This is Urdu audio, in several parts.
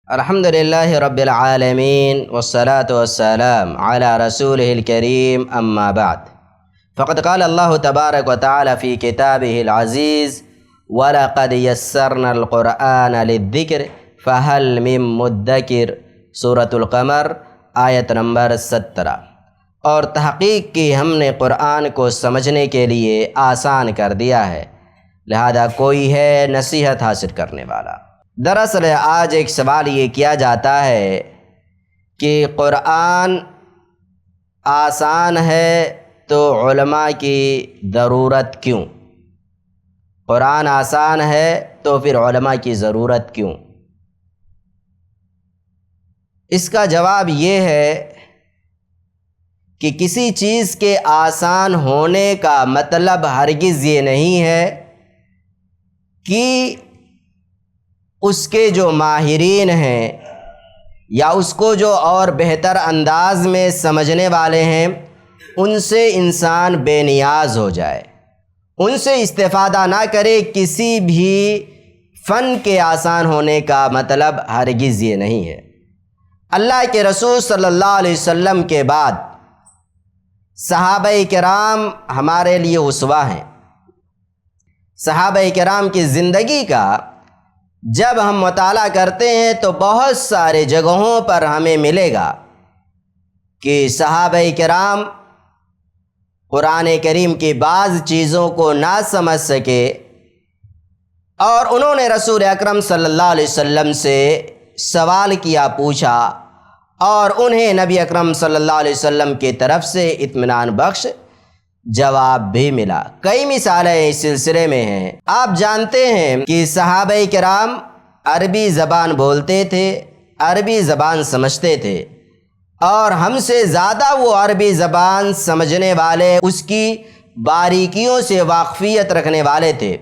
الحمدللہ رب العالمین والصلاة والسلام علی رسولہ الکریم اما بعد فقد قال اللہ تبارک وتعالی فی کتابہ العزیز وَلَقَدْ يَسَّرْنَا الْقُرْآنَ لِلذِّكْرِ فَهَلْ مِن مُدَّكِرٍ سورۃ القمر آیت نمبر 17۔ اور تحقیق کی ہم نے قرآن کو سمجھنے کے لیے آسان کر دیا ہے، لہذا کوئی ہے نصیحت حاصل کرنے والا۔ دراصل آج ایک سوال یہ کیا جاتا ہے کہ قرآن آسان ہے تو علماء کی ضرورت کیوں؟ قرآن آسان ہے تو پھر علماء کی ضرورت کیوں؟ اس کا جواب یہ ہے کہ کسی چیز کے آسان ہونے کا مطلب ہرگز یہ نہیں ہے کہ اس کے جو ماہرین ہیں یا اس کو جو اور بہتر انداز میں سمجھنے والے ہیں ان سے انسان بے نیاز ہو جائے، ان سے استفادہ نہ کرے۔ کسی بھی فن کے آسان ہونے کا مطلب ہرگز یہ نہیں ہے۔ اللہ کے رسول صلی اللہ علیہ وسلم کے بعد صحابہ کرام ہمارے لیے اسوہ ہیں۔ صحابہ کرام کی زندگی کا جب ہم مطالعہ کرتے ہیں تو بہت سارے جگہوں پر ہمیں ملے گا کہ صحابہ کرام قرآن کریم کی بعض چیزوں کو نہ سمجھ سکے اور انہوں نے رسول اکرم صلی اللہ علیہ وسلم سے سوال کیا، پوچھا، اور انہیں نبی اکرم صلی اللہ علیہ وسلم کی طرف سے اطمینان بخش جواب بھی ملا۔ کئی مثالیں اس سلسلے میں ہیں۔ آپ جانتے ہیں کہ صحابہ کرام عربی زبان بولتے تھے، عربی زبان سمجھتے تھے، اور ہم سے زیادہ وہ عربی زبان سمجھنے والے، اس کی باریکیوں سے واقفیت رکھنے والے تھے۔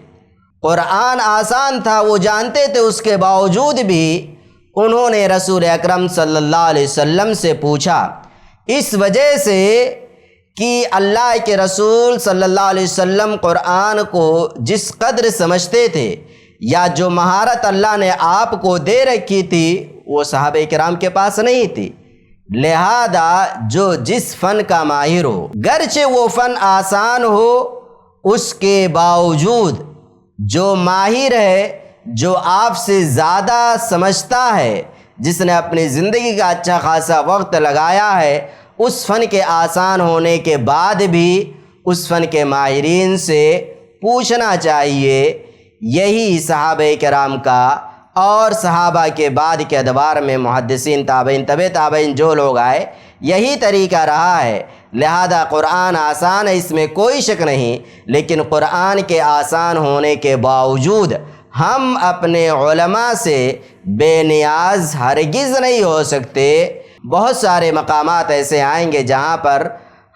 قرآن آسان تھا، وہ جانتے تھے، اس کے باوجود بھی انہوں نے رسول اکرم صلی اللہ علیہ وسلم سے پوچھا، اس وجہ سے کہ اللہ کے رسول صلی اللہ علیہ وسلم قرآن کو جس قدر سمجھتے تھے یا جو مہارت اللہ نے آپ کو دے رکھی تھی وہ صحابہ کرام کے پاس نہیں تھی۔ لہذا جو جس فن کا ماہر ہو، گرچہ وہ فن آسان ہو، اس کے باوجود جو ماہر ہے، جو آپ سے زیادہ سمجھتا ہے، جس نے اپنی زندگی کا اچھا خاصا وقت لگایا ہے، اس فن کے آسان ہونے کے بعد بھی اس فن کے ماہرین سے پوچھنا چاہیے۔ یہی صحابہ کرام کا اور صحابہ کے بعد کے ادوار میں محدثین، تابعین، طبع تابعین جو لوگ آئے، یہی طریقہ رہا ہے۔ لہذا قرآن آسان ہے، اس میں کوئی شک نہیں، لیکن قرآن کے آسان ہونے کے باوجود ہم اپنے علماء سے بے نیاز ہرگز نہیں ہو سکتے۔ بہت سارے مقامات ایسے آئیں گے جہاں پر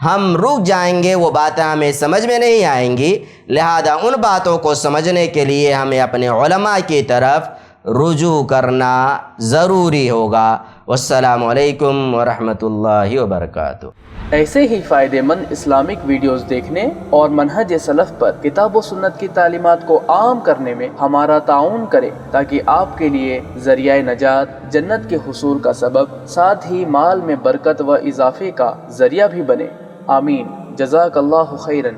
ہم رک جائیں گے، وہ باتیں ہمیں سمجھ میں نہیں آئیں گی، لہذا ان باتوں کو سمجھنے کے لیے ہمیں اپنے علماء کی طرف رجوع کرنا ضروری ہوگا۔ والسلام علیکم ورحمۃ اللہ وبرکاتہ۔ ایسے ہی فائدہ مند اسلامک ویڈیوز دیکھنے اور منہج سلف پر کتاب و سنت کی تعلیمات کو عام کرنے میں ہمارا تعاون کریں، تاکہ آپ کے لیے ذریعہ نجات، جنت کے حصول کا سبب، ساتھ ہی مال میں برکت و اضافے کا ذریعہ بھی بنے۔ آمین۔ جزاک اللہ خیرن۔